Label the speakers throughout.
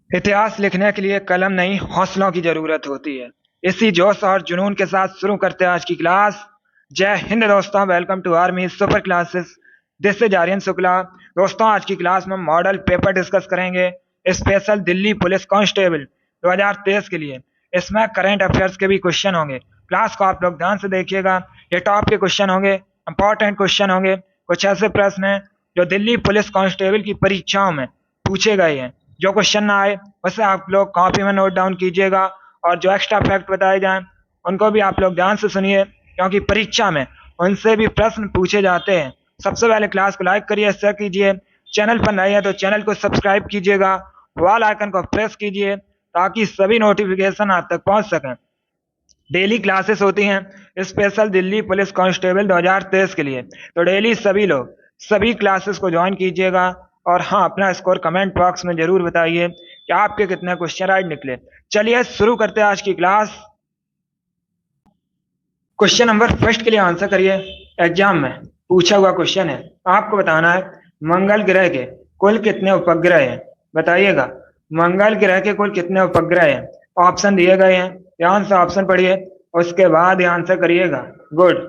Speaker 1: इतिहास लिखने के लिए कलम नहीं हौसलों की जरूरत होती है। इसी जोश और जुनून के साथ शुरू करते हैं आज की क्लास। जय हिंद दोस्तों, welcome to army super classes. This is Aryan Shukla. दोस्तों, आज की क्लास में मॉडल पेपर डिस्कस करेंगे स्पेशल दिल्ली पुलिस कांस्टेबल 2023 के लिए। इसमें करंट अफेयर्स के भी क्वेश्चन होंगे। क्लास को आप लोग ध्यान से देखिएगा। ये टॉप के क्वेश्चन होंगे, इंपॉर्टेंट क्वेश्चन होंगे। कुछ ऐसे प्रश्न हैं जो दिल्ली पुलिस कांस्टेबल की परीक्षाओं में पूछे गए हैं। जो क्वेश्चन ना आए वैसे आप लोग कॉपी में नोट डाउन कीजिएगा, और जो एक्स्ट्रा फैक्ट बताए जाएं उनको भी आप लोग ध्यान से सुनिए, क्योंकि परीक्षा में उनसे भी प्रश्न पूछे जाते हैं। सबसे पहले क्लास को लाइक करिए, शेयर कीजिए। चैनल पर नए हैं तो चैनल को सब्सक्राइब कीजिएगा, वाल आइकन को प्रेस कीजिए ताकि सभी नोटिफिकेशन आप तक पहुंच सकें। डेली क्लासेस होती हैं स्पेशल दिल्ली पुलिस कांस्टेबल 2023 के लिए, तो डेली सभी लोग सभी क्लासेस को ज्वाइन कीजिएगा। और हाँ, अपना स्कोर कमेंट बॉक्स में जरूर बताइए कि आपके कितने क्वेश्चन राइट निकले। चलिए शुरू करते हैं आज की क्लास। क्वेश्चन नंबर फर्स्ट के लिए आंसर करिए। एग्जाम में पूछा हुआ क्वेश्चन है, आपको बताना है मंगल ग्रह के कुल कितने उपग्रह हैं। बताइएगा मंगल ग्रह के कुल कितने उपग्रह हैं। ऑप्शन दिए गए हैं, ध्यान से ऑप्शन पढ़िए, उसके बाद ये आंसर करिएगा। गुड।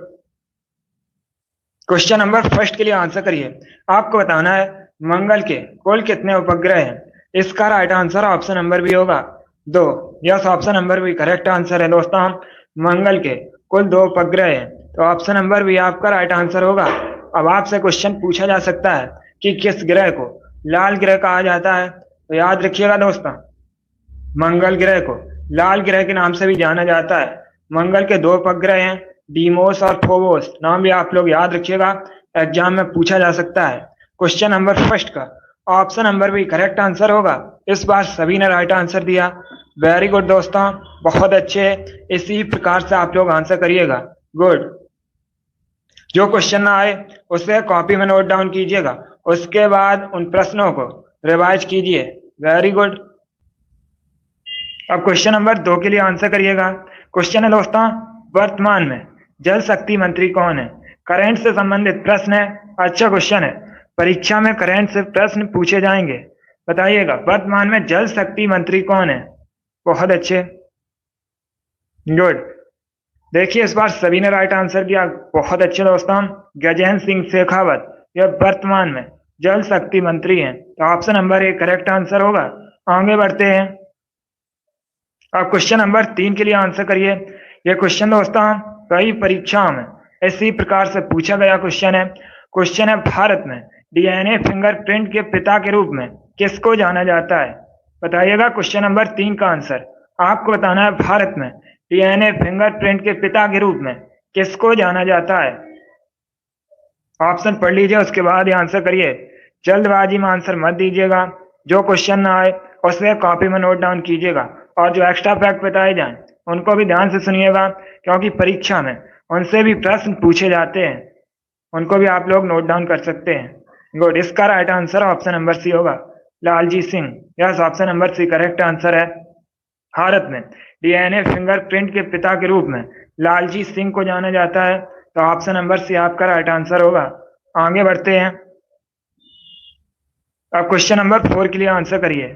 Speaker 1: क्वेश्चन नंबर फर्स्ट के लिए आंसर करिए। आपको बताना है मंगल के कुल कितने उपग्रह हैं। इसका right answer option number B होगा, 2। Yes, option number B correct answer है दोस्तों। मंगल के कुल 2 उपग्रह हैं, तो ऑप्शन नंबर बी आपका राइट आंसर होगा। अब आपसे क्वेश्चन पूछा जा सकता है कि किस ग्रह को लाल ग्रह कहा जाता है, तो याद रखिएगा दोस्तों, मंगल ग्रह को लाल ग्रह के नाम से भी जाना जाता है। मंगल के 2 उपग्रह हैं, डीमोस और फोबोस, नाम भी आप लोग याद रखिएगा, एग्जाम में पूछा जा सकता है। क्वेश्चन नंबर फर्स्ट का ऑप्शन नंबर भी करेक्ट आंसर होगा। इस बार सभी ने राइट आंसर दिया। वेरी गुड दोस्तों, बहुत अच्छे। इसी प्रकार से आप लोग आंसर करिएगा। गुड। जो क्वेश्चन ना आए उसे कॉपी में नोट डाउन कीजिएगा, उसके बाद उन प्रश्नों को रिवाइज कीजिए। Very good. अब क्वेश्चन नंबर 2 के लिए आंसर करिएगा। क्वेश्चन है दोस्तों, वर्तमान में जल शक्ति मंत्री कौन है। करंट से संबंधित प्रश्न है, अच्छा क्वेश्चन है। परीक्षा में करंट से प्रश्न पूछे जाएंगे। बताइएगा वर्तमान में जल शक्ति मंत्री कौन है। बहुत अच्छे, गुड। देखिए इस बार सभी ने राइट आंसर दिया, बहुत अच्छे दोस्तों। गजेंद्र सिंह शेखावत यह वर्तमान में जल शक्ति मंत्री हैं, तो ऑप्शन नंबर 1 करेक्ट आंसर होगा। आगे बढ़ते हैं। अब क्वेश्चन नंबर 3 के लिए आंसर करिए। यह क्वेश्चन दोस्तों कई परीक्षाओं में इसी प्रकार से पूछा गया क्वेश्चन है। क्वेश्चन है भारत में डीएनए फिंगरप्रिंट के पिता के रूप में किसको जाना जाता है। बताइएगा क्वेश्चन नंबर 3 का आंसर। आपको बताना है भारत में डीएनए फिंगरप्रिंट के पिता के रूप में किसको जाना जाता है। ऑप्शन पढ़ लीजिए, उसके बाद ये आंसर करिए। जल्दबाजी में आंसर मत दीजिएगा। जो क्वेश्चन ना आए उसे कॉपी में नोट डाउन कीजिएगा, और जो एक्स्ट्रा फैक्ट बताए जाएं उनको भी ध्यान से सुनिएगा, क्योंकि परीक्षा में उनसे भी प्रश्न पूछे जाते हैं। उनको भी आप लोग नोट डाउन कर सकते हैं। गुड। इसका right answer option number C होगा, Lalji Singh. Yes, option number C correct answer है। भारत में डीएनए फिंगरप्रिंट के पिता के रूप में लालजी सिंह को जाना जाता है, तो ऑप्शन नंबर सी आपका राइट आंसर होगा। आगे बढ़ते हैं। अब क्वेश्चन नंबर 4 के लिए आंसर करिए।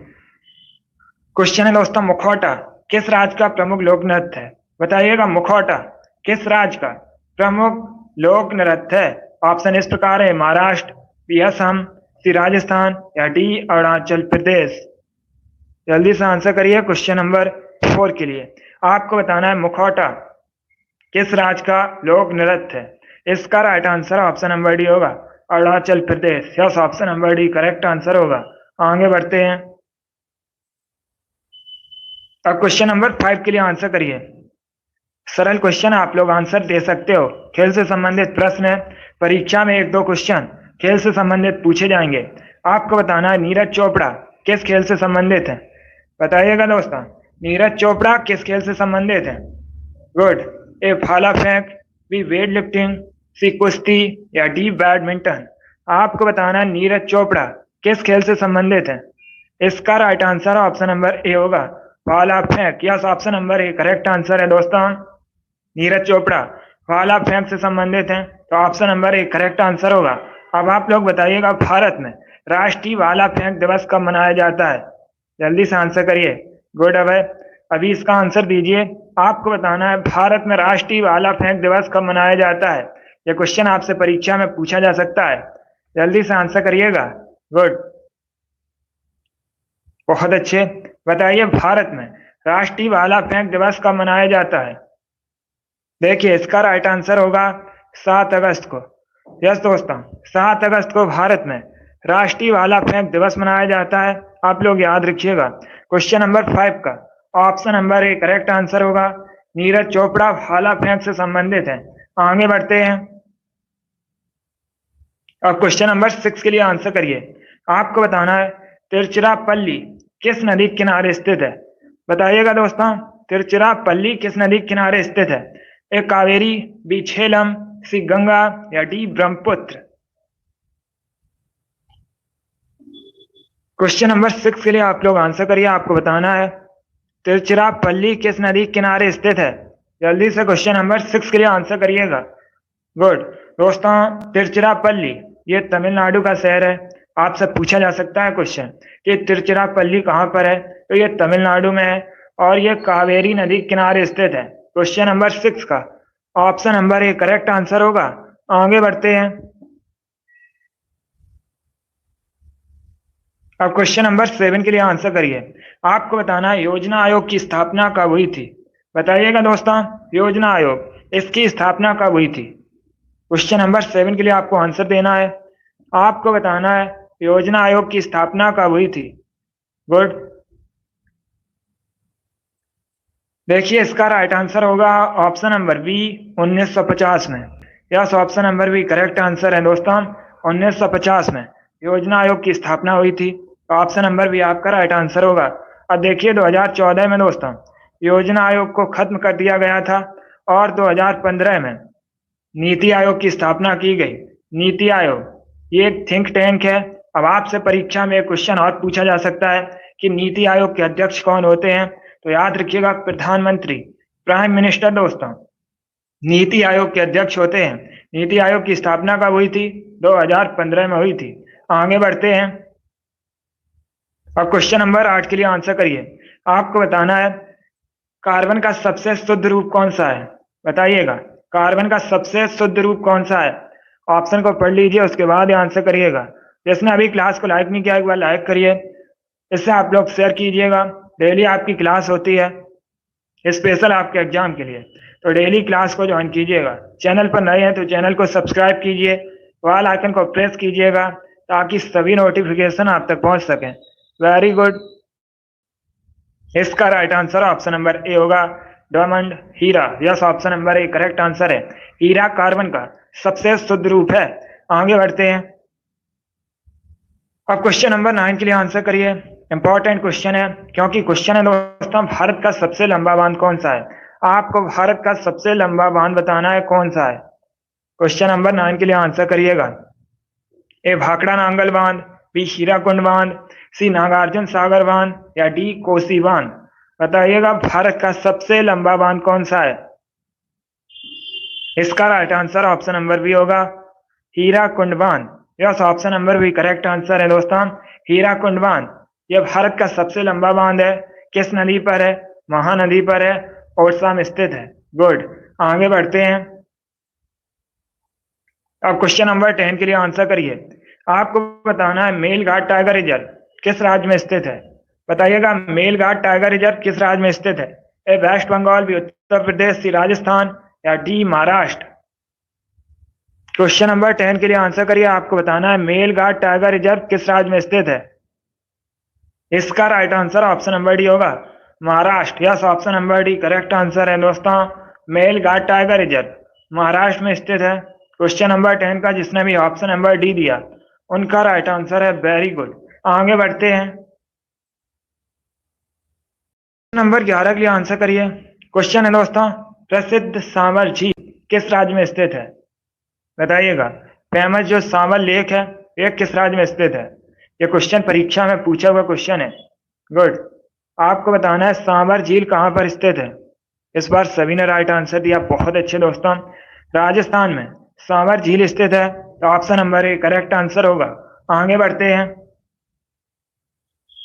Speaker 1: क्वेश्चन है दोस्तों, मुखौटा किस राज्य का प्रमुख लोक नृत्य है। बताइएगा मुखौटा किस राज्य का प्रमुख लोक नृत्य है। ऑप्शन इस प्रकार है, महाराष्ट्र, बी असम, सी राजस्थान, या डी अरुणाचल प्रदेश। जल्दी से आंसर करिए क्वेश्चन नंबर 4 के लिए। आपको बताना है मुखौटा किस राज्य का लोक नृत्य है। इसका right answer option number D होगा, Arunachal Pradesh. Yes, option number D correct answer होगा। आगे बढ़ते हैं। अब क्वेश्चन नंबर 5 के लिए आंसर करिए। सरल क्वेश्चन आप लोग आंसर दे सकते हो। खेल से संबंधित प्रश्न है, परीक्षा में 1-2 क्वेश्चन खेल से संबंधित पूछे जाएंगे। आपको बताना है नीरज चोपड़ा किस खेल से संबंधित है। बताइएगा दोस्तों, नीरज चोपड़ा किस खेल से संबंधित है। गुड। ए भाला फेंक, बी वेट लिफ्टिंग, सी कुश्ती, या डी बैडमिंटन। आपको बताना है नीरज चोपड़ा किस खेल से संबंधित है। इसका right answer option number A होगा, भाला फेंक। Yes, option number A correct answer है दोस्तों। नीरज चोपड़ा भाला फेंक से संबंधित हैं, तो option number A correct answer होगा। अब आप लोग बताइएगा भारत में राष्ट्रीय भाला फेंक दिवस कब मनाया जाता है। जल्दी से आंसर करिए। गुड अभय। अभी इसका आंसर दीजिए। आपको बताना है भारत में राष्ट्रीय भाला फेंक दिवस कब मनाया जाता है। यह क्वेश्चन आपसे परीक्षा में पूछा जा सकता है। जल्दी से आंसर करिएगा। गुड, बहुत अच्छे। बताइए भारत में राष्ट्रीय भाला फेंक दिवस कब मनाया जाता है। देखिए इसका राइट आंसर होगा 7 अगस्त को। यस दोस्तों, 7 अगस्त को भारत में राष्ट्रीय भाला फेंक दिवस मनाया जाता है। आप लोग याद रखिएगा। क्वेश्चन नंबर 5 का option number A correct answer होगा। नीरज चोपड़ा भाला फेंक से संबंधित है। आगे बढ़ते हैं। अब क्वेश्चन नंबर 6 के लिए आंसर करिए। आपको बताना है तिरुचिरापल्ली किस नदी के किनारे स्थित है। बताइएगा दोस्तों, तिरुचिरापल्ली किस नदी के किनारे स्थित है। ए कावेरी, बी झेलम, सी गंगा या डी ब्रह्मपुत्र। क्वेश्चन नंबर 6 के लिए आप लोग आंसर करिए। आपको बताना है तिरुचिरापल्ली किस नदी के किनारे स्थित है। जल्दी से क्वेश्चन नंबर 6 के लिए आंसर करिएगा। गुड दोस्तों, तिरुचिरापल्ली ये तमिलनाडु का शहर है। आपसे पूछा जा सकता है क्वेश्चन कि तिरुचिरापल्ली कहाँ पर है, तो ये तमिलनाडु में है और ये कावेरी नदी के किनारे स्थित है। क्वेश्चन नंबर 6 का option number A correct answer होगा। आगे बढ़ते हैं। अब क्वेश्चन नंबर 7 के लिए आंसर करिए। आपको बताना है योजना आयोग की स्थापना कब हुई थी। बताइएगा दोस्तों, योजना आयोग इसकी स्थापना कब हुई थी। क्वेश्चन नंबर 7 के लिए आपको आंसर देना है। आपको बताना है योजना आयोग की स्थापना कब हुई थी। गुड, देखिए इसका राइट आंसर होगा ऑप्शन नंबर बी 1950 में। Yes, option number B correct answer है दोस्तों। 1950 में योजना आयोग की स्थापना हुई थी। ऑप्शन नंबर बी आपका राइट आंसर होगा। अब देखिए 2014 में दोस्तों योजना आयोग को खत्म कर दिया गया था और 2015 में नीति आयोग की स्थापना की गई। नीति आयोग ये एक थिंक टैंक है। अब आपसे परीक्षा में एक क्वेश्चन और पूछा जा सकता है कि नीति आयोग के अध्यक्ष कौन होते हैं, तो याद रखिएगा प्रधानमंत्री, प्राइम मिनिस्टर दोस्तों नीति आयोग के अध्यक्ष होते हैं। नीति आयोग की स्थापना कब हुई थी, 2015 में हुई थी। आगे बढ़ते हैं। अब क्वेश्चन नंबर 8 के लिए आंसर करिए। आपको बताना है कार्बन का सबसे शुद्ध रूप कौन सा है। बताइएगा कार्बन का सबसे शुद्ध रूप कौन सा है। ऑप्शन को पढ़ लीजिए, उसके बाद आंसर करिएगा। जिसने अभी क्लास को लाइक नहीं किया एक बार लाइक करिए। इससे आप लोग शेयर कीजिएगा। डेली आपकी क्लास होती है स्पेशल आपके एग्जाम के लिए, तो डेली क्लास को ज्वाइन कीजिएगा। चैनल पर नए हैं तो चैनल को सब्सक्राइब कीजिए, वाल आइकन को प्रेस कीजिएगा ताकि सभी नोटिफिकेशन आप तक पहुंच सकें। वेरी गुड, इसका right answer option number A होगा डायमंड, हीरा। Yes, option number A correct answer है। हीरा कार्बन का सबसे शुद्ध रूप है। आगे बढ़ते हैं। अब क्वेश्चन नंबर 9 के लिए आंसर करिए। इंपॉर्टेंट क्वेश्चन है क्योंकि क्वेश्चन है दोस्तों भारत का सबसे लंबा बांध कौन सा है। आपको भारत का सबसे लंबा बांध बताना है कौन सा है। क्वेश्चन नंबर 9 के लिए आंसर करिएगा। ए भाखड़ा नांगल बांध, बी हीराकुंड बांध, सी नागार्जुन सागर बांध या डी कोसी बांध। बताइएगा भारत का सबसे लंबा बांध कौन सा है। इसका right answer option number B होगा हीराकुंड बांध। Yes, option number B correct answer है दोस्तों, हीराकुंड बांध। यह भारत का सबसे लंबा बांध है। किस नदी पर है, महानदी पर है, ओडिशा में स्थित है। गुड, आगे बढ़ते हैं। अब क्वेश्चन नंबर 10 के लिए आंसर करिए। आपको बताना है मेलघाट टाइगर रिजर्व किस राज्य में स्थित है। बताइएगा मेलघाट टाइगर रिजर्व किस राज्य में स्थित है। ए वेस्ट बंगाल, बी उत्तर प्रदेश, सी राजस्थान या डी महाराष्ट्र। क्वेश्चन नंबर 10 के लिए आंसर करिए। आपको बताना है मेलघाट टाइगर रिजर्व किस राज्य में स्थित है। इसका right answer option number D होगा Maharashtra. Yes, option number D correct answer है दोस्तों, मेलघाट टाइगर रिजर्व महाराष्ट्र में स्थित है। क्वेश्चन नंबर 10 का जिसने भी ऑप्शन नंबर डी दिया उनका राइट आंसर है। वेरी गुड, आगे बढ़ते हैं। नंबर 11 के लिए आंसर करिए। क्वेश्चन है दोस्तों प्रसिद्ध सांवर झील किस राज्य में स्थित है। बताइएगा फेमस जो सांवर लेक है ये किस राज्य में स्थित है। ये क्वेश्चन परीक्षा में पूछा हुआ क्वेश्चन है। गुड, आपको बताना है सांवर झील कहां पर स्थित है। इस बार सभी ने राइट आंसर दिया, बहुत अच्छे दोस्तों। राजस्थान में सांवर झील स्थित है, तो option number A correct answer होगा। आगे बढ़ते हैं।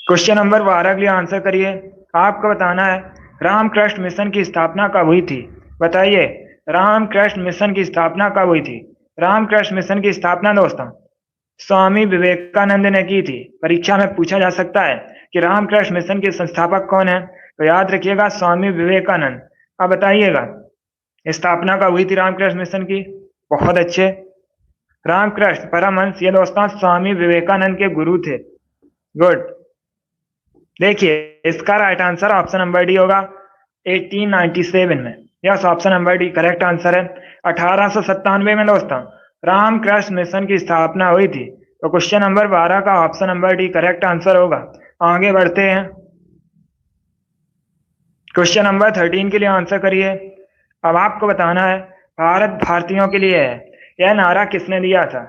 Speaker 1: क्वेश्चन नंबर 12 के लिए आंसर करिए। आपको बताना है रामकृष्ण मिशन की स्थापना कब हुई थी। बताइए रामकृष्ण मिशन की स्थापना कब हुई थी। रामकृष्ण मिशन की स्थापना दोस्तों स्वामी विवेकानंद ने की थी। परीक्षा में पूछा जा सकता है कि रामकृष्ण मिशन के संस्थापक कौन है, तो याद रखिएगा स्वामी विवेकानंद। अब बताइएगा स्थापना कब हुई थी रामकृष्ण मिशन की। बहुत अच्छे। रामकृष्ण परमहंस ये दोस्तों स्वामी विवेकानंद के गुरु थे। गुड। देखिए इसका right answer option number D होगा 1897 में। Yes option number D correct answer है। 1897 में दोस्तों रामकृष्ण मिशन की स्थापना हुई थी। तो क्वेश्चन नंबर 12 का option number D correct answer होगा। आगे बढ़ते हैं। क्वेश्चन नंबर 13 के लिए आंसर करिए। अब आपको बताना है भारत भारतीयों के लिए है, यह नारा किसने दिया था।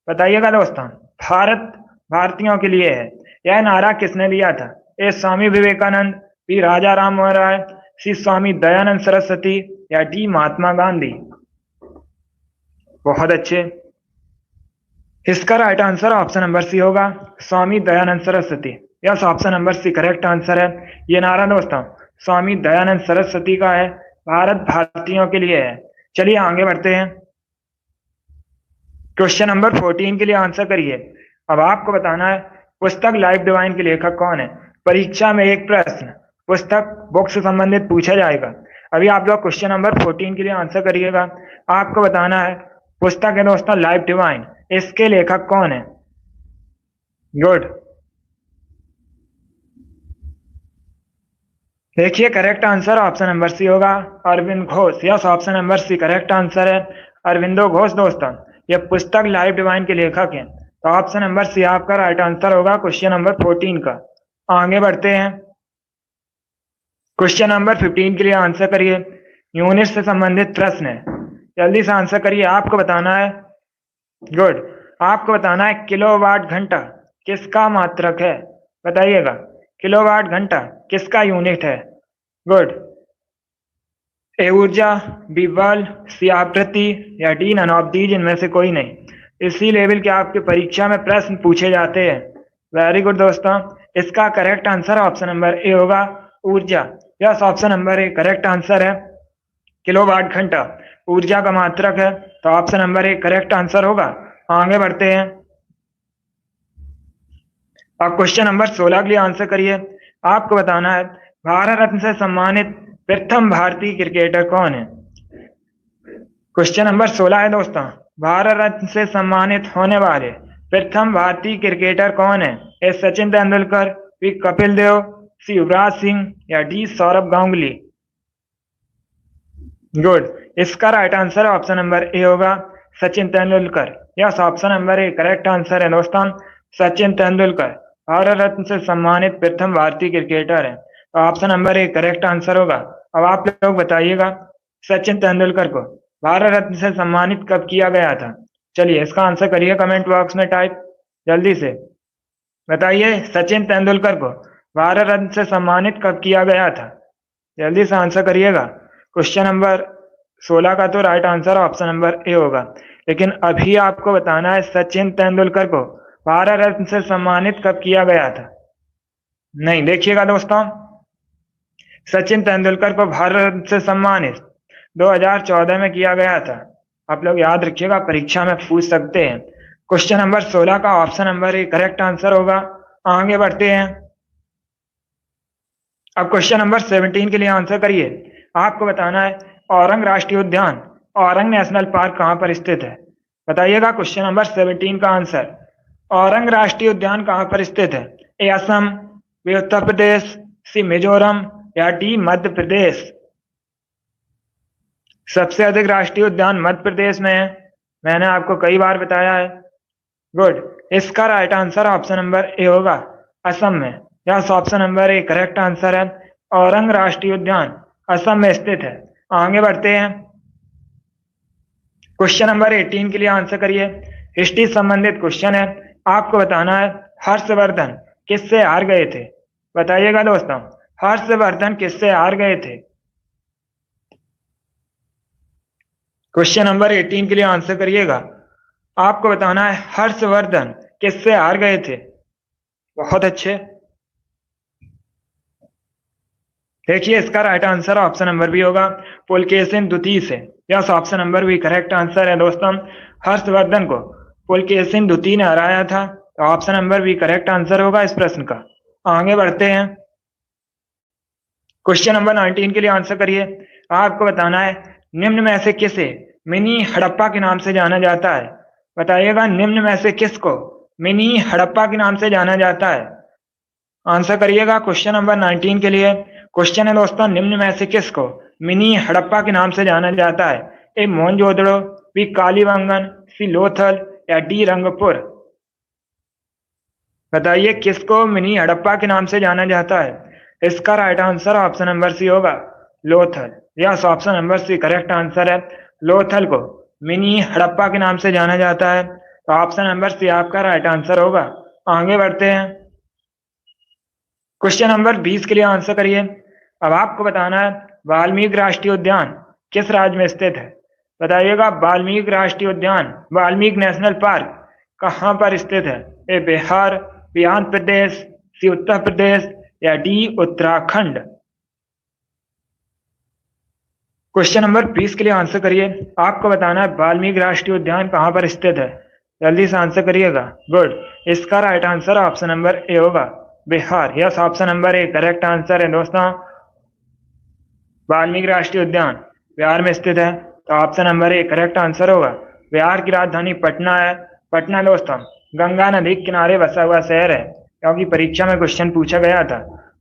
Speaker 1: बताइएगा दोस्तों भारत भारतीयों के लिए है, यह नारा किसने दिया था। A Swami Vivekananda, B Raja Ram Mohan Roy, C Swami Dayanand Saraswati या डी महात्मा गांधी। बहुत अच्छे। इसका right answer option number C होगा Swami Dayanand Saraswati. Yes option number C correct answer है। ये नारा दोस्तों स्वामी दयानंद सरस्वती का है, भारत भारतीयों के लिए है। चलिए आगे बढ़ते हैं। क्वेश्चन नंबर 14 के लिए आंसर करिए। अब आपको बताना है पुस्तक लाइफ डिवाइन के लेखक कौन है। परीक्षा में एक प्रश्न पुस्तक बुक से संबंधित पूछा जाएगा। अभी आप लोग क्वेश्चन नंबर 14 के लिए आंसर करिएगा। आपको बताना है पुस्तक है दोस्तों लाइफ डिवाइन, इसके लेखक कौन है। गुड। देखिए correct answer option number C होगा Arvind Ghosh. Yes option number C correct answer है अरविंदो घोष। दोस्तों ये पुस्तक लाइफ डिवाइन के लेखक हैं। तो ऑप्शन नंबर सी आपका राइट आंसर होगा क्वेश्चन नंबर 14 का। आगे बढ़ते हैं। क्वेश्चन नंबर 15 के लिए आंसर करिए। यूनिट से संबंधित प्रश्न है, जल्दी से आंसर करिए। आपको बताना है गुड आपको बताना है किलोवाट घंटा किसका मात्रक है। बताइएगा किलोवाट घंटा किसका यूनिट है। गुड। ए ऊर्जा, बी बल, सी आवृत्ति या डी नन ऑफ दीज इनमें से कोई नहीं। इसी लेवल के आपके परीक्षा में प्रश्न पूछे जाते हैं। वेरी गुड दोस्तों। इसका correct answer option number A होगा ऊर्जा। Yes option number A correct answer है किलोवाट घंटा ऊर्जा का मात्रक है। तो option number A correct answer होगा। आगे बढ़ते हैं। अब क्वेश्चन नंबर 16 के लिए आंसर करिए। आपको बताना है भारत रत्न से सम्मानित प्रथम भारतीय क्रिकेटर कौन है। क्वेश्चन नंबर 16 है दोस्तों भारत रत्न से सम्मानित होने वाले प्रथम भारतीय क्रिकेटर कौन है। A Sachin Tendulkar, B Kapil Dev, C Yuvraj Singh या डी सौरभ गांगुली। गुड। इसका right answer option number A होगा Sachin Tendulkar. Yes option number A correct answer है दोस्तों सचिन तेंदुलकर भारत रत्न से सम्मानित प्रथम भारतीय क्रिकेटर है। तो option number A correct answer होगा। अब आप लोग बताइएगा सचिन तेंदुलकर को भारत रत्न से सम्मानित कब किया गया था। चलिए इसका आंसर करिए कमेंट बॉक्स में टाइप जल्दी से। बताइए सचिन तेंदुलकर को भारत रत्न से सम्मानित कब किया गया था। जल्दी से आंसर करिएगा। क्वेश्चन नंबर 16 का तो right answer option number A होगा, लेकिन अभी आपको बताना है सचिन तेंदुलकर को भारत रत्न से सम्मानित कब किया गया था। नहीं, देखिएगा दोस्तों सचिन तेंदुलकर को भारत रत्न से सम्मानित 2014 में किया गया था। आप लोग याद रखिएगा परीक्षा में पूछ सकते हैं। क्वेश्चन नंबर 16 का option number A correct answer होगा। आगे बढ़ते हैं। अब क्वेश्चन नंबर 17 के लिए आंसर करिए। आपको बताना है औरंग राष्ट्रीय उद्यान औरंग नेशनल पार्क कहां पर स्थित है। बताइएगा क्वेश्चन नंबर 17 का आंसर। औरंग राष्ट्रीय उद्यान कहां पर स्थित है। ए असम, बी उत्तर प्रदेश, सी मिजोरम या डी मध्य प्रदेश। सबसे अधिक राष्ट्रीय उद्यान मध्य प्रदेश में है, मैंने आपको कई बार बताया है। गुड। इसका right answer option number A होगा असम में। Yes option number A correct answer है औरंग राष्ट्रीय उद्यान असम में स्थित है। आगे बढ़ते हैं। क्वेश्चन नंबर 18 के लिए आंसर करिए। हिस्ट्री संबंधित क्वेश्चन है। आपको बताना है हर्षवर्धन किससे हार गए थे। बताइएगा दोस्तों हर्षवर्धन किससे हार गए थे। क्वेश्चन नंबर 18 के लिए आंसर करिएगा। आपको बताना है हर्षवर्धन किससे हार गए थे। बहुत अच्छे। देखिए इसका right answer option number B होगा, पुलकेशिन द्वितीय से। Yes, option number B correct answer है दोस्तों। हर्षवर्धन को पुलकेशिन द्वितीय ने हराया था, तो option number B correct answer होगा इस प्रश्न का। आगे बढ़ते हैं, क्वेश्चन नंबर 19 के लिए आंसर करिए। आपको बताना है निम्न में से किसे मिनी हड़प्पा के नाम से जाना जाता है। बताइएगा निम्न में से किसको मिनी हड़प्पा के नाम से जाना जाता है। आंसर करिएगा क्वेश्चन नंबर 19 के लिए। क्वेश्चन है दोस्तों, निम्न में से किसको मिनी हड़प्पा के नाम से जाना जाता है। ए मोहनजोदड़ो, बी कालीबंगन, सी लोथल या डी रंगपुर। बताइए किसको मिनी हड़प्पा के नाम से जाना जाता है। इसका right answer option number C होगा, Lothal. Yes, option number C correct answer है। लोथल को मिनी हड़प्पा के नाम से जाना जाता है, तो ऑप्शन नंबर सी आपका राइट आंसर होगा। आगे बढ़ते हैं, क्वेश्चन नंबर 20 के लिए आंसर करिए। अब आपको बताना है वाल्मीकि राष्ट्रीय उद्यान किस राज्य में स्थित है। बताइएगा वाल्मीकि राष्ट्रीय उद्यान, वाल्मीकि नेशनल पार्क कहाँ पर स्थित है। ए बिहार, बी आंध्र प्रदेश, सी उत्तर प्रदेश या डी उत्तराखंड। क्वेश्चन नंबर 20 के लिए आंसर करिए। आपको बताना है वाल्मीकि राष्ट्रीय उद्यान कहाँ पर स्थित है। जल्दी से आंसर करिएगा। गुड, इसका right answer option number A होगा, Bihar. Yes, option number A correct answer है दोस्तों। वाल्मीकि राष्ट्रीय उद्यान बिहार में स्थित है, तो option number A correct answer होगा। बिहार की राजधानी पटना है। पटना दोस्तों गंगा नदी के किनारे बसा हुआ शहर है, क्योंकि परीक्षा में क्वेश्चन पूछा गया था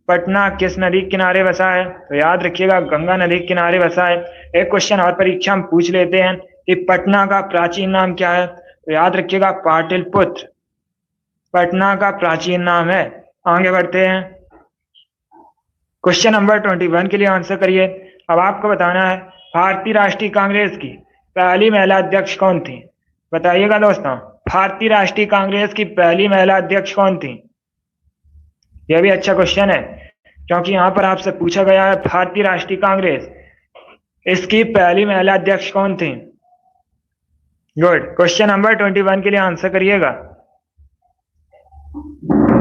Speaker 1: पटना किस नदी के किनारे बसा है, तो याद रखिएगा गंगा नदी के किनारे बसा है। एक क्वेश्चन और परीक्षा में पूछ लेते हैं कि पटना का प्राचीन नाम क्या है, तो याद रखिएगा पाटलिपुत्र पटना का प्राचीन नाम है। आगे बढ़ते हैं, क्वेश्चन नंबर 21 के लिए आंसर करिए। अब आपको बताना है भारतीय राष्ट्रीय कांग्रेस की पहली महिला अध्यक्ष कौन थी। बताइएगा दोस्तों भारतीय राष्ट्रीय कांग्रेस की पहली महिला अध्यक्ष कौन थी। यह भी अच्छा क्वेश्चन है, क्योंकि यहां पर आपसे पूछा गया है भारतीय राष्ट्रीय कांग्रेस, इसकी पहली महिला अध्यक्ष कौन थी। गुड, क्वेश्चन नंबर 21 के लिए आंसर करिएगा।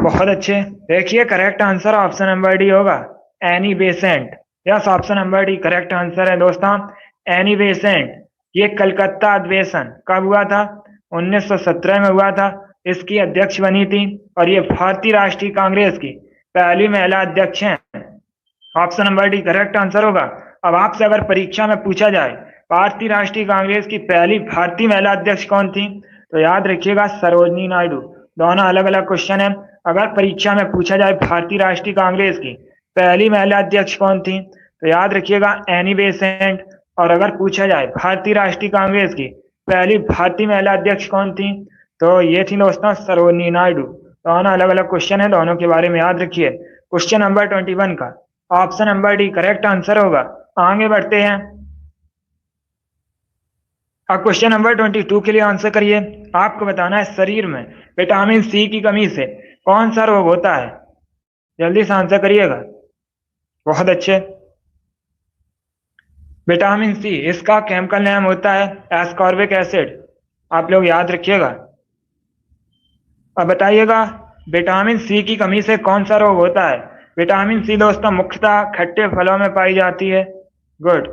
Speaker 1: बहुत अच्छे। देखिए correct answer option number D होगा, Annie Besant. Yes, option number D correct answer है दोस्तों, एनी बेसेंट। ये कलकत्ता अधिवेशन कब हुआ था, 1917 में हुआ था। इसकी अध्यक्ष बनी थी, और ये भारतीय राष्ट्रीय कांग्रेस की पहली महिला अध्यक्ष हैं। Option number D correct answer होगा। अब आपसे अगर परीक्षा में पूछा जाए भारतीय राष्ट्रीय कांग्रेस की पहली भारतीय महिला अध्यक्ष कौन थी, तो याद रखिएगा सरोजनी नायडू। दोनों अलग अलग क्वेश्चन है। अगर परीक्षा में पूछा जाए भारतीय राष्ट्रीय कांग्रेस की पहली महिला अध्यक्ष कौन थी, तो याद रखिएगा एनी बेसेंट। और अगर पूछा जाए भारतीय राष्ट्रीय कांग्रेस की पहली भारतीय महिला अध्यक्ष कौन थी, तो ये थी दोस्तों सरोजनी नायडू। दोनों अलग अलग क्वेश्चन है, दोनों के बारे में याद रखिए। क्वेश्चन नंबर 21 का option number D correct answer होगा। आगे बढ़ते हैं, अब क्वेश्चन नंबर 22 के लिए आंसर करिए। आपको बताना है शरीर में विटामिन सी की कमी से कौन सा रोग होता है। जल्दी से आंसर करिएगा। बहुत अच्छे। विटामिन सी, इसका केमिकल नेम होता है एस्कॉर्बिक एसिड। आप लोग याद रखिएगा। अब बताइएगा विटामिन सी की कमी से कौन सा रोग होता है। विटामिन सी दोस्तों मुख्यतः खट्टे फलों में पाई जाती है। गुड,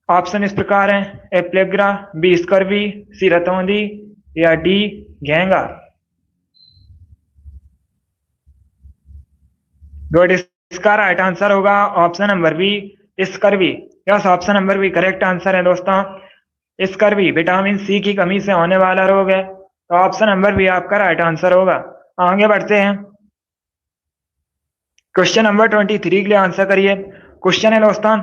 Speaker 1: ऑप्शन इस प्रकार हैं, A pellagra, B scurvy, C रतौंधी या डी घेंगा। गुड, इसका राइट आंसर होगा option number B scurvy. Yes, option number B correct answer है दोस्तों। स्कर्वी विटामिन सी की कमी से होने वाला रोग है, तो ऑप्शन नंबर बी आपका राइट आंसर होगा। आगे बढ़ते हैं, क्वेश्चन नंबर 23 के लिए आंसर करिए। क्वेश्चन है दोस्तों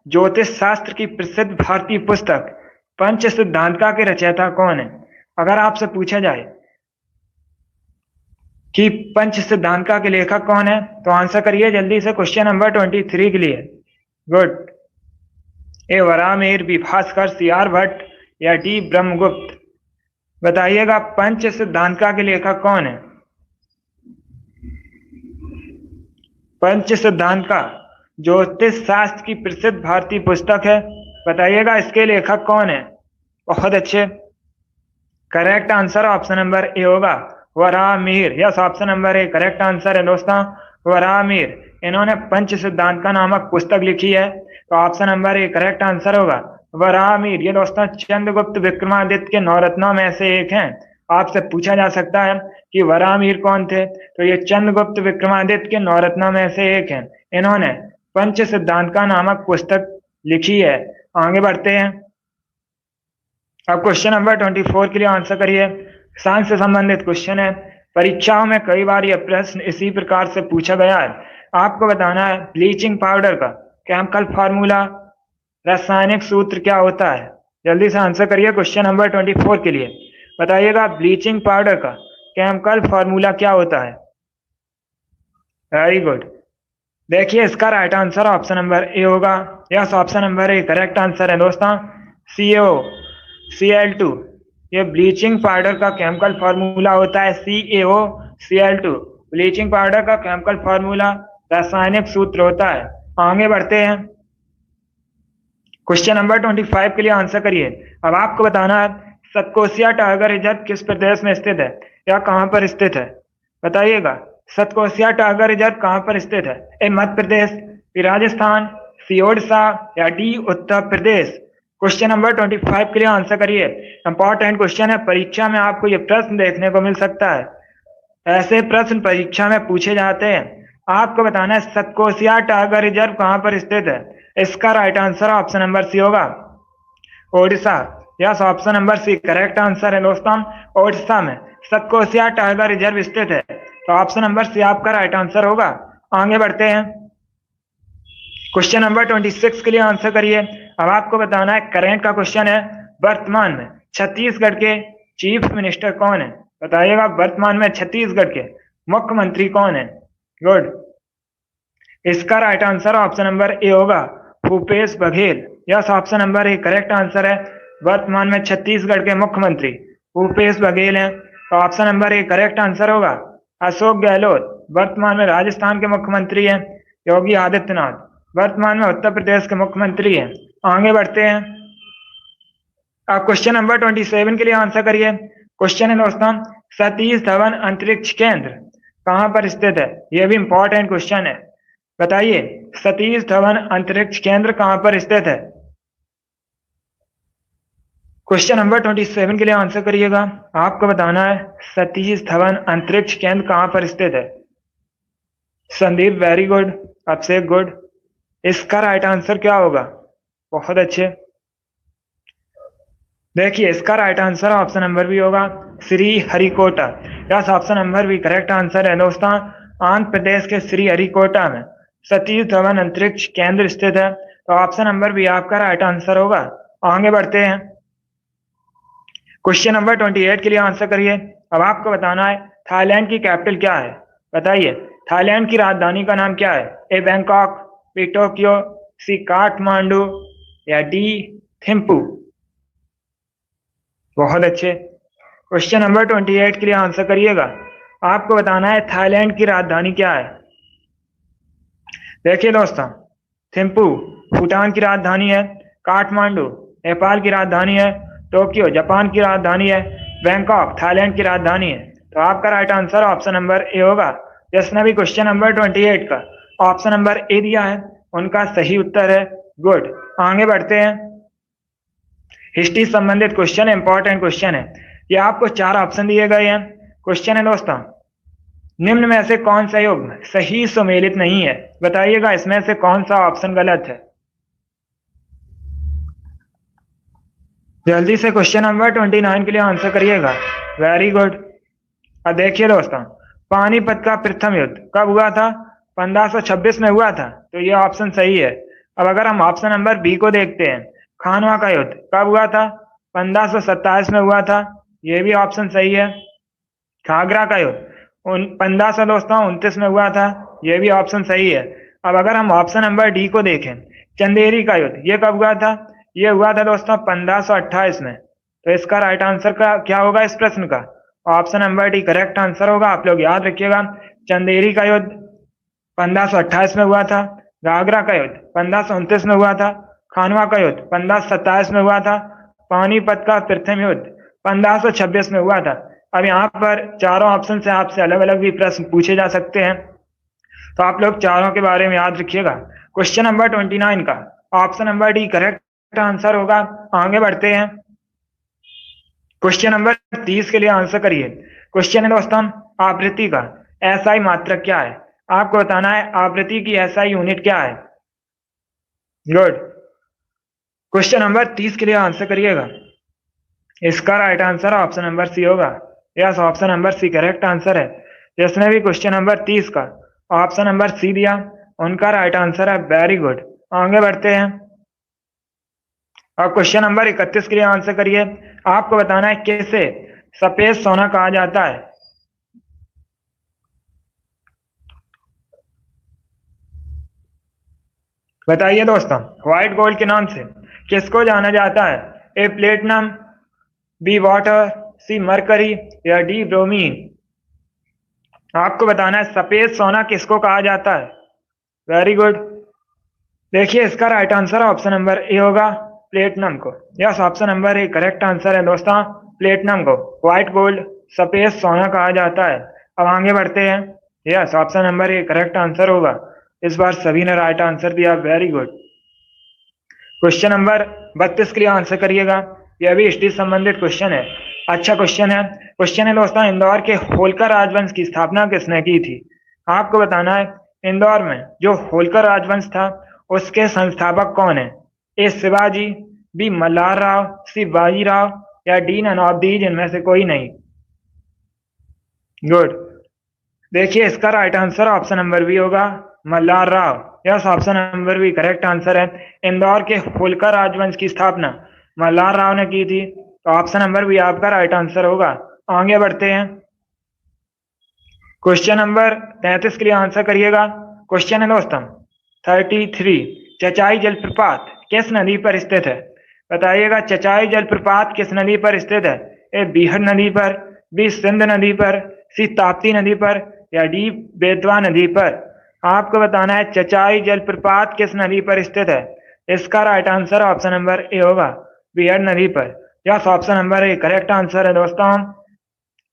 Speaker 1: ज्योतिष शास्त्र की प्रसिद्ध भारतीय पुस्तक पंच सिद्धांतिका के रचयिता कौन है। अगर आपसे पूछा जाए कि पंच सिद्धांतिका के लेखक कौन है, तो आंसर करिए जल्दी से क्वेश्चन नंबर 23 के लिए। गुड, ए वराहमिहिर, बी भास्कर, सी आर्यभट्ट या डी ब्रह्मगुप्त। बताइएगा पंच सिद्धांतिका के लेखक कौन है। पंच सिद्धांतिका ज्योतिष शास्त्र की प्रसिद्ध भारतीय पुस्तक है। बताइएगा इसके लेखक कौन है। बहुत अच्छे। Correct answer option number A होगा, Varahamihira. Yes, option number A correct answer है दोस्तों, वराहमिहिर। इन्होंने पंच सिद्धांतिका नामक पुस्तक लिखी है। तो option number A correct answer होगा। वराहमिहिर ये दोस्तों चंद्रगुप्त विक्रमादित्य के नौरत्नों में से एक हैं। आपसे पूछा जा सकता है कि वराहमिहिर कौन थे, तो ये चंद्रगुप्त विक्रमादित्य के नौरत्नों में से एक हैं। इन्होंने पंच सिद्धांतिका नामक पुस्तक लिखी है। आगे बढ़ते हैं। अब क्वेश्चन नंबर 24 के लिए आंसर करिए। साइंस से संबंधित क्वेश्चन है। परीक्षाओं में कई बार यह प्रश्न इसी प्रकार से पूछा गया है। आपको बताना है ब्लीचिंग पाउडर का केमिकल फार्मूला, रासायनिक सूत्र क्या होता है। जल्दी से आंसर करिए क्वेश्चन नंबर 24 के लिए। बताइएगा ब्लीचिंग पाउडर का केमिकल फार्मूला क्या होता है। Very good. देखिए इसका right answer option number A होगा। Yes, option number A correct answer है दोस्तों। CaO ये ब्लीचिंग पाउडर का केमिकल फार्मूला होता है। CaOCl2 ब्लीचिंग पाउडर का केमिकल फार्मूला रासायनिक सूत्र होता है। आगे बढ़ते हैं। क्वेश्चन नंबर 25 के लिए आंसर करिए। अब आपको बताना है सतकोसिया टाइगर रिजर्व किस प्रदेश में स्थित है या कहां पर स्थित है। बताइएगा सतकोसिया टाइगर रिजर्व कहां पर स्थित है। ए मध्य प्रदेश, बी राजस्थान, सी ओडिशा या D Uttar Pradesh. Question number 25 के लिए आंसर करिए। इंपॉर्टेंट क्वेश्चन है, परीक्षा में आपको ये प्रश्न देखने को मिल सकता है। ऐसे प्रश्न परीक्षा में पूछे जाते हैं। आपको बताना है सतकोसिया टाइगर रिजर्व कहां पर स्थित है। इसका right answer option number C होगा, Odisha. Yes, option number C correct answer है दोस्तों। ओडिशा में सतकोसिया टाइगर रिजर्व स्थित है। तो ऑप्शन नंबर सी आपका राइट आंसर होगा। आगे बढ़ते हैं। क्वेश्चन नंबर 26 के लिए आंसर करिए। अब आपको बताना है करेंट का क्वेश्चन है, वर्तमान में छत्तीसगढ़ के चीफ मिनिस्टर कौन है। बताइएगा वर्तमान में छत्तीसगढ़ के मुख्यमंत्री कौन है। गुड। इसका right answer option number A होगा, Bhupesh Baghel. Yes, option number A correct answer है। वर्तमान में छत्तीसगढ़ के मुख्यमंत्री भूपेश बघेल हैं। तो option number A correct answer होगा। अशोक गहलोत वर्तमान में राजस्थान के मुख्यमंत्री हैं। योगी आदित्यनाथ वर्तमान में उत्तर प्रदेश के मुख्यमंत्री हैं। आगे बढ़ते हैं। अब क्वेश्चन नंबर 27 के लिए आंसर करिए। क्वेश्चन है दोस्तों सतीश धवन अंतरिक्ष केंद्र कहां पर स्थित है। यह भी इंपॉर्टेंट क्वेश्चन है। बताइए सतीश धवन अंतरिक्ष केंद्र कहां पर स्थित है। क्वेश्चन नंबर 27 के लिए आंसर करिएगा। आपको बताना है सतीश धवन अंतरिक्ष केंद्र कहां पर स्थित है। Sandeep very good, Abhishek good. इसका राइट आंसर क्या होगा। बहुत अच्छे। देखिए इसका right answer option number B होगा, Sriharikota. Yes, option number B correct answer है दोस्तों। आंध्र प्रदेश के श्री हरिकोटा में सतीश धवन अंतरिक्ष केंद्र स्थित है। तो ऑप्शन नंबर बी आपका राइट आंसर होगा। आगे बढ़ते हैं। क्वेश्चन नंबर 28 के लिए आंसर करिए। अब आपको बताना है थाईलैंड की कैपिटल क्या है। बताइए थाईलैंड की राजधानी का नाम क्या है। ए बैंकॉक, बी टोक्यो, सी काठमांडू या डी थिम्पू। बहुत अच्छे। क्वेश्चन नंबर 28 के लिए आंसर करिएगा। आपको बताना है थाईलैंड की राजधानी क्या है। देखिए दोस्तों थिम्पू भूटान की राजधानी है, काठमांडू नेपाल की राजधानी है, टोक्यो जापान की राजधानी है, बैंकॉक थाईलैंड की राजधानी है। तो आपका right answer option number A होगा। जिसने भी क्वेश्चन नंबर 28 का ऑप्शन नंबर ए दिया है उनका सही उत्तर है। गुड। आगे बढ़ते हैं। हिस्ट्री संबंधित क्वेश्चन, इंपॉर्टेंट क्वेश्चन है। ये आपको 4 ऑप्शन दिए गए हैं। क्वेश्चन है दोस्तों निम्न में से कौन सा युग्म सही सुमेलित नहीं है। बताइएगा इसमें से कौन सा ऑप्शन गलत है। जल्दी से क्वेश्चन नंबर 29 के लिए आंसर करिएगा। Very good. अब देखिए दोस्तों पानीपत का प्रथम युद्ध कब हुआ था। 1526 में हुआ था। तो ये ऑप्शन सही है। अब अगर हम ऑप्शन नंबर बी को देखते हैं, खानवा का युद्ध कब हुआ था। 1527 में हुआ था। ये भी ऑप्शन सही है। घाघरा का युद्ध 1529 में हुआ था। ये भी ऑप्शन सही है। अब अगर हम ऑप्शन नंबर डी को देखें, चंदेरी का युद्ध ये कब हुआ था। ये हुआ था दोस्तों 1528 में। तो इसका राइट आंसर का क्या होगा इस प्रश्न का। Option number D correct answer होगा। आप लोग याद रखिएगा चंदेरी का युद्ध 1528 में हुआ था, घाघरा का युद्ध 1529 में हुआ था, खानवा का युद्ध 1527 में हुआ था, पानीपत का प्रथम युद्ध 1526 में हुआ था। अब यहाँ पर चारों ऑप्शन से आपसे अलग अलग भी प्रश्न पूछे जा सकते हैं। तो आप लोग चारों के बारे में याद रखिएगा। क्वेश्चन नंबर 29 का option number D correct answer होगा। आगे बढ़ते हैं, क्वेश्चन नंबर 30 के लिए आंसर करिए। क्वेश्चन है दोस्तों, आवृत्ति का एसआई मात्रक क्या है? आपको बताना है आवृत्ति की एसआई यूनिट क्या है। गुड। क्वेश्चन नंबर 30 के लिए आंसर करिएगा। इसका right answer option number C होगा। Yes, option number C correct answer है। जिसने भी क्वेश्चन नंबर 30 का ऑप्शन नंबर सी दिया उनका राइट आंसर है। Very good. आगे बढ़ते हैं, अब क्वेश्चन नंबर 31 के लिए आंसर करिए। आपको बताना है कैसे सफेद सोना कहा जाता है। बताइए दोस्तों, व्हाइट गोल्ड के नाम से किसको जाना जाता है? ए platinum, B water, C Mercury या डी ब्रोमीन। आपको बताना है सफेद सोना किसको कहा जाता है। Very good. देखिए इसका right answer option number A होगा, प्लेटिनम को। Yes, option number A correct answer है दोस्तों। प्लेटिनम को व्हाइट गोल्ड सफेद सोना कहा जाता है। अब आगे बढ़ते हैं। Yes, option number A correct answer होगा। इस बार सभी ने राइट आंसर दिया। Very good. क्वेश्चन नंबर 32 के लिए आंसर करिएगा। यह भी हिस्ट्री संबंधित क्वेश्चन है। अच्छा क्वेश्चन है। क्वेश्चन है दोस्तों, इंदौर के होलकर राजवंश की स्थापना किसने की थी? आपको बताना है इंदौर में जो होलकर राजवंश था उसके संस्थापक कौन है? ए शिवाजी, बी मल्हार राव, सी बाजीराव या डी नवाबदीज, इनमें से कोई नहीं। गुड। देखिए इसका right answer option number B होगा, Malhar Rao. Yes, option number B correct answer है। इंदौर के होलकर राजवंश की स्थापना मल्हार राव ने की थी। तो ऑप्शन नंबर बी आपका राइट आंसर होगा। आगे बढ़ते हैं, क्वेश्चन नंबर 33 के लिए आंसर करिएगा। क्वेश्चन है दोस्तों 33, चचाई जलप्रपात किस नदी पर स्थित है? बताइएगा चचाई जलप्रपात किस नदी पर स्थित है? ए बीहड़ नदी पर, बी सिंध नदी पर, सी ताप्ती नदी पर या डी बेतवा नदी पर। आपको बताना है चचाई जलप्रपात किस नदी पर स्थित है। इसका right answer option number A होगा, बीहड़ नदी पर। Yes, option number A correct answer है दोस्तों।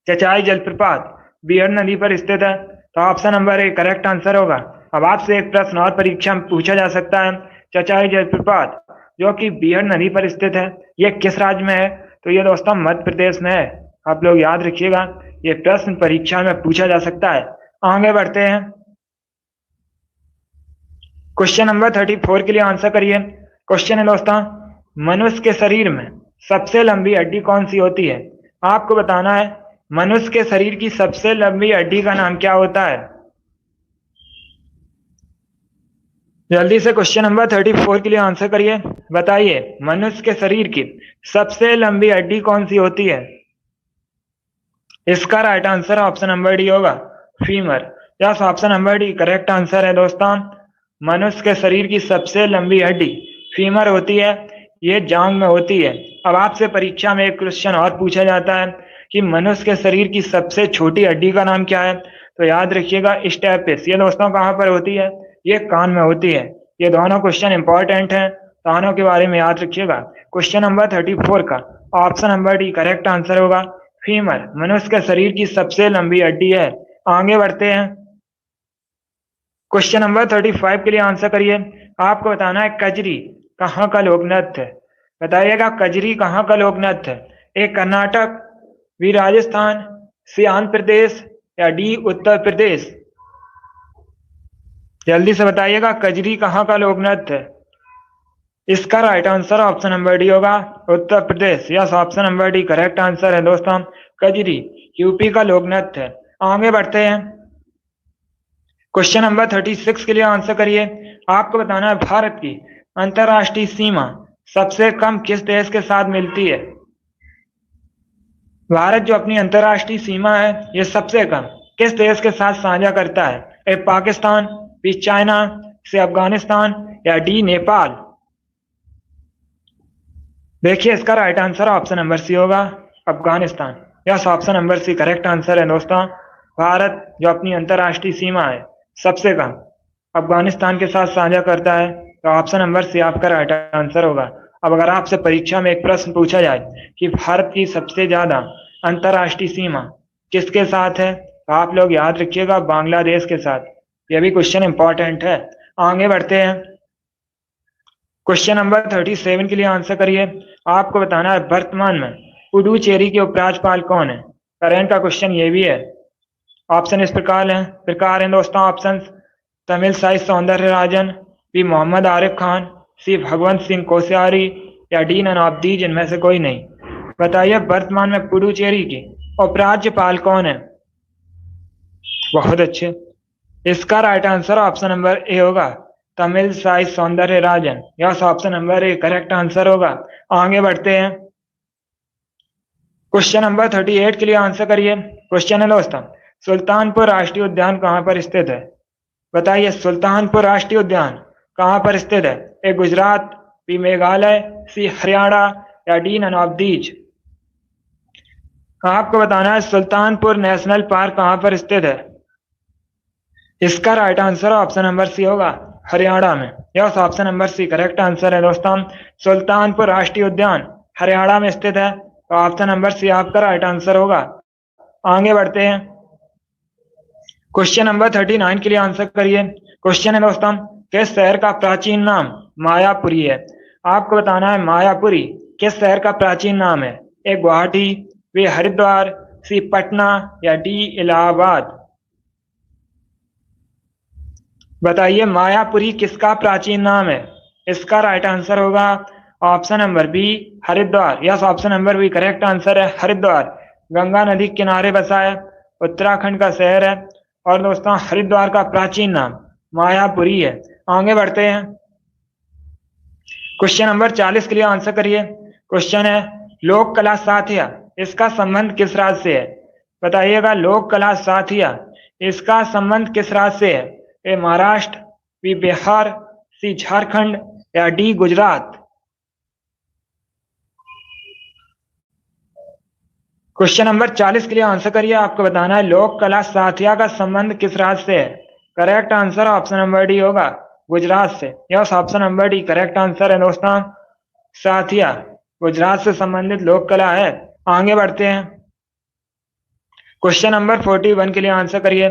Speaker 1: चचाई जलप्रपात बीहड़ नदी पर स्थित है। तो option number A correct answer होगा। अब आपसे एक प्रश्न और परीक्षा में पूछा जा सकता है। चचाई जलप्रपात जो कि बीहड़ नदी पर स्थित है, यह किस राज्य में है? तो ये दोस्तों मध्य प्रदेश में है। आप लोग याद रखिएगा, ये प्रश्न परीक्षा में पूछा जा सकता है। आगे बढ़ते हैं, क्वेश्चन नंबर 34 के लिए आंसर करिए। क्वेश्चन है दोस्तों, मनुष्य के शरीर में सबसे लंबी हड्डी कौन सी होती है? आपको बताना है मनुष्य के शरीर की सबसे लंबी हड्डी का नाम क्या होता है। जल्दी से क्वेश्चन नंबर 34 के लिए आंसर करिए। बताइए मनुष्य के शरीर की सबसे लंबी हड्डी कौन सी होती है? इसका right answer option number D होगा, femur. Yes, option number D correct answer है दोस्तों। मनुष्य के शरीर की सबसे लंबी हड्डी फीमर होती है, ये जांग में होती है। अब आपसे परीक्षा में एक क्वेश्चन और पूछा जाता है कि मनुष्य के शरीर की सबसे छोटी हड्डी का नाम क्या है? तो याद रखिएगा स्टेपिस। ये दोस्तों कहाँ पर होती है? ये कान में होती है। ये दोनों क्वेश्चन इंपॉर्टेंट हैं, दोनों के बारे में याद रखिएगा। क्वेश्चन नंबर 34 का option number D correct answer होगा, फीमर मनुष्य के शरीर की सबसे लंबी हड्डी है। आगे बढ़ते हैं, क्वेश्चन नंबर 35 के लिए आंसर करिए। आपको बताना है कजरी कहाँ का लोक नृत्य है। बताइएगा कजरी कहाँ का लोक नृत्य है? ए कर्नाटक, बी राजस्थान, सी आंध्र प्रदेश या डी उत्तर प्रदेश। जल्दी से बताइएगा कजरी कहाँ का लोक नृत्य है। इसका right answer option number D होगा, Uttar Pradesh. Yes, option number D correct answer है दोस्तों। कजरी यूपी का लोक नृत्य है। आगे बढ़ते हैं, क्वेश्चन नंबर 36 के लिए आंसर करिए। आपको बताना है भारत की अंतरराष्ट्रीय सीमा सबसे कम किस देश के साथ मिलती है? भारत जो अपनी अंतरराष्ट्रीय सीमा है ये सबसे कम किस देश के साथ साझा करता है? A Pakistan, B China, C Afghanistan या डी नेपाल। देखिए इसका right answer option number C होगा, Afghanistan. Yes, option number C correct answer है दोस्तों। भारत जो अपनी अंतरराष्ट्रीय सीमा है सबसे कम अफगानिस्तान के साथ साझा करता है। तो ऑप्शन नंबर सी आपका राइट आंसर होगा। अब अगर आपसे परीक्षा में एक प्रश्न पूछा जाए कि भारत की सबसे ज्यादा अंतरराष्ट्रीय सीमा किसके साथ है, तो आप लोग याद रखिएगा बांग्लादेश के साथ। यह भी क्वेश्चन इंपॉर्टेंट है। आगे बढ़ते हैं, क्वेश्चन नंबर 37 के लिए आंसर करिए। आपको बताना है वर्तमान में पुडुचेरी के उपराज्यपाल कौन है। करंट का क्वेश्चन ये भी है। ऑप्शन इस प्रकार हैं दोस्तों। ऑप्शन तमिल साई सौंदरराजन, बी मोहम्मद आरिफ खान, सी भगवंत सिंह कोश्यारी या डी नवाबदीज, इनमें से कोई नहीं। बताइए वर्तमान में पुडुचेरी के उपराज्यपाल कौन है। बहुत अच्छे। इसका right answer option number A होगा, Tamilisai Soundararajan. Yes, option number A correct answer होगा। आगे बढ़ते हैं, क्वेश्चन नंबर 38 के लिए आंसर करिए। क्वेश्चन है दोस्तों, सुल्तानपुर राष्ट्रीय उद्यान कहां पर स्थित है। बताइए सुल्तानपुर राष्ट्रीय उद्यान कहां पर स्थित है। ए गुजरात, बी मेघालय, सी हरियाणा या डी नवाबदीज। आपको बताना है सुल्तानपुर नेशनल पार्क कहां पर स्थित है। इसका right answer option number C होगा, हरियाणा में। Yes, option number C correct answer है दोस्तों। सुल्तानपुर राष्ट्रीय उद्यान हरियाणा में स्थित है, तो ऑप्शन नंबर सी आपका राइट आंसर होगा। आगे बढ़ते हैं, क्वेश्चन नंबर 39 के लिए आंसर करिए। क्वेश्चन है दोस्तों, किस शहर का प्राचीन नाम मायापुरी है। आपको बताना है मायापुरी किस शहर का प्राचीन नाम है। ए गुवाहाटी, बी हरिद्वार, सी पटना या डी इलाहाबाद। बताइए मायापुरी किसका प्राचीन नाम है। इसका राइट आंसर होगा option number B, Haridwar. Yes, option number B correct answer है, हरिद्वार। गंगा नदी के किनारे बसा है, उत्तराखंड का शहर है, और दोस्तों हरिद्वार का प्राचीन नाम मायापुरी है। आगे बढ़ते हैं, क्वेश्चन नंबर 40 के लिए आंसर करिए। क्वेश्चन है, लोक कला साथिया इसका संबंध किस राज्य से है। बताइएगा लोक कला साथिया इसका संबंध किस राज्य से है। ए महाराष्ट्र, बी बिहार, सी झारखंड या डी गुजरात। क्वेश्चन नंबर 40 के लिए आंसर करिए। आपको बताना है लोक कला साथिया का संबंध किस राज्य से है। Correct answer option number D होगा, गुजरात से। Yes, option number D correct answer है दोस्तों, साथिया गुजरात से संबंधित लोक कला है। आगे बढ़ते हैं, क्वेश्चन नंबर 41 के लिए आंसर करिए।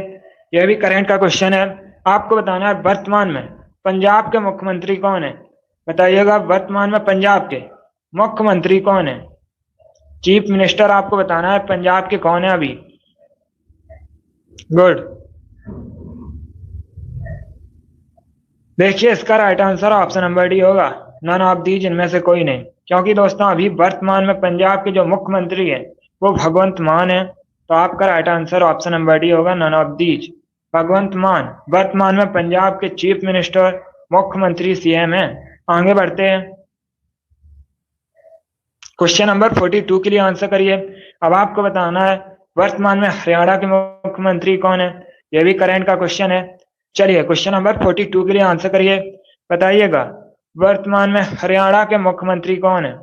Speaker 1: यह भी करंट का क्वेश्चन है। आपको बताना है वर्तमान में पंजाब के मुख्यमंत्री कौन है। बताइएगा वर्तमान में पंजाब के मुख्यमंत्री कौन है। चीफ मिनिस्टर आपको बताना है पंजाब के कौन है अभी। गुड। देखिए इसका right answer option number D होगा, नन ऑफ दीज, इनमें से कोई नहीं। क्योंकि दोस्तों अभी वर्तमान में पंजाब के जो मुख्यमंत्री है वो भगवंत मान है, तो आपका right answer option number D होगा, नन ऑफ दीज। भगवंत मान वर्तमान में पंजाब के चीफ मिनिस्टर, मुख्यमंत्री, सीएम है। आगे बढ़ते हैं, क्वेश्चन नंबर 42 के लिए आंसर करिए। अब आपको बताना है वर्तमान में हरियाणा के मुख्यमंत्री कौन है। यह भी करंट का क्वेश्चन है। चलिए क्वेश्चन नंबर 42 के लिए आंसर करिए। बताइएगा वर्तमान में हरियाणा के मुख्यमंत्री कौन है।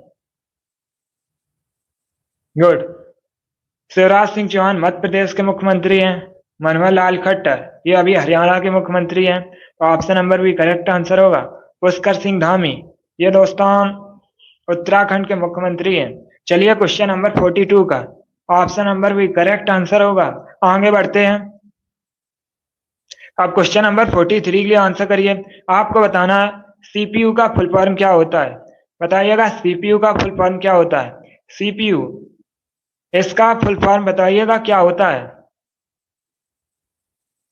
Speaker 1: गुड। शिवराज सिंह चौहान मध्य प्रदेश के मुख्यमंत्री हैं। मनोहर लाल खट्टर ये अभी हरियाणा के मुख्यमंत्री हैं, तो ऑप्शन नंबर भी करेक्ट आंसर होगा। पुष्कर सिंह धामी ये दोस्तों उत्तराखंड के मुख्यमंत्री हैं। चलिए क्वेश्चन नंबर 42 का ऑप्शन नंबर भी करेक्ट आंसर होगा। आगे बढ़ते हैं, अब क्वेश्चन नंबर 43 के लिए आंसर करिए। आपको बताना है सीपीयू का फुल फॉर्म क्या होता है। बताइएगा सीपीयू का फुल फॉर्म क्या होता है। सीपीयू इसका फुल फॉर्म बताइएगा क्या होता है।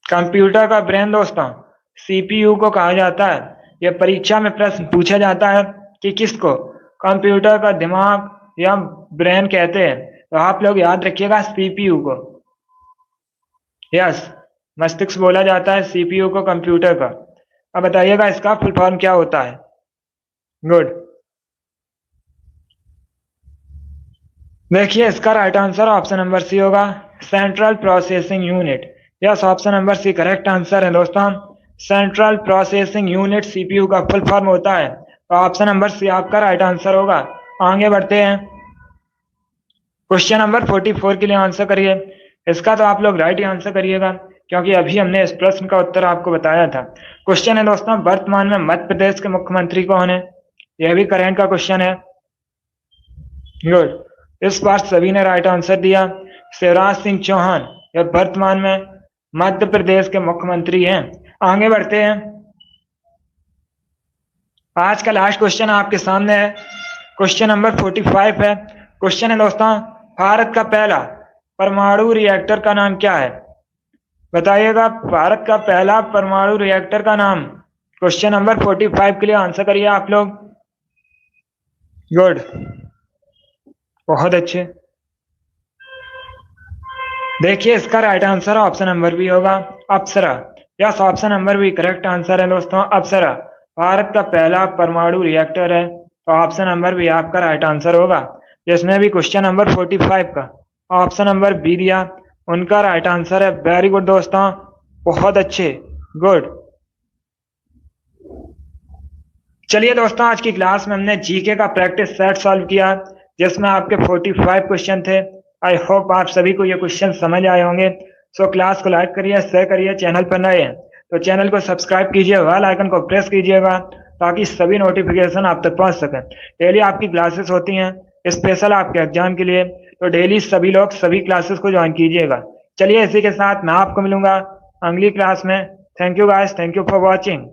Speaker 1: कंप्यूटर का ब्रेन दोस्तों सीपीयू को कहा जाता है। यह परीक्षा में प्रश्न पूछा जाता है कि किसको कंप्यूटर का दिमाग या ब्रेन कहते हैं, तो आप लोग याद रखिएगा सीपीयू को। यस, मस्तिष्क बोला जाता है सीपीयू को कंप्यूटर का। अब बताइएगा इसका फुल फॉर्म क्या होता है। गुड। देखिए इसका right answer option number C होगा, central processing unit. Yes, option number C correct answer है दोस्तों। सेंट्रल प्रोसेसिंग यूनिट सीपीयू का फुल फॉर्म होता है, तो ऑप्शन नंबर सी आपका राइट आंसर होगा। आगे बढ़ते हैं, क्वेश्चन नंबर 44 के लिए आंसर करिए। इसका तो आप लोग राइट ही आंसर करिएगा, क्योंकि अभी हमने इस प्रश्न का उत्तर आपको बताया था। क्वेश्चन है दोस्तों वर्तमान में मध्य प्रदेश के मुख्यमंत्री कौन है। यह भी करंट का क्वेश्चन है। गुड। इस बार सभी ने राइट आंसर दिया। शिवराज सिंह चौहान यह वर्तमान में मध्य प्रदेश के मुख्यमंत्री हैं। आगे बढ़ते हैं। आज का लास्ट क्वेश्चन आपके सामने है, क्वेश्चन नंबर 45 है। क्वेश्चन है दोस्तों, भारत का पहला परमाणु रिएक्टर का नाम क्या है? बताइएगा भारत का पहला परमाणु रिएक्टर का नाम। क्वेश्चन नंबर 45 के लिए आंसर करिए आप लोग। गुड, बहुत अच्छे। देखिए इसका right answer option number B होगा, Apsara. Yes, option number B correct answer है दोस्तों, अप्सरा भारत का पहला परमाणु रिएक्टर है। तो ऑप्शन नंबर बी आपका राइट आंसर होगा। जिसमें भी क्वेश्चन नंबर 45 का ऑप्शन नंबर बी दिया, उनका राइट आंसर है। वेरी गुड दोस्तों, बहुत अच्छे, गुड। चलिए दोस्तों, आज की क्लास में हमने जीके का प्रैक्टिस सेट सॉल्व किया, जिसमें आपके 45 क्वेश्चन थे। आई होप आप सभी को ये क्वेश्चन समझ आए होंगे। सो क्लास को लाइक करिए, शेयर करिए। चैनल पर नए हैं तो चैनल को सब्सक्राइब कीजिए, बेल आइकन को प्रेस कीजिएगा ताकि सभी नोटिफिकेशन आप तक पहुंच सकें। डेली आपकी क्लासेस होती हैं स्पेशल आपके एग्जाम के लिए, तो डेली सभी लोग सभी क्लासेस को ज्वाइन कीजिएगा। चलिए इसी के साथ मैं आपको मिलूंगा अगली क्लास में। Thank you guys, thank you for watching.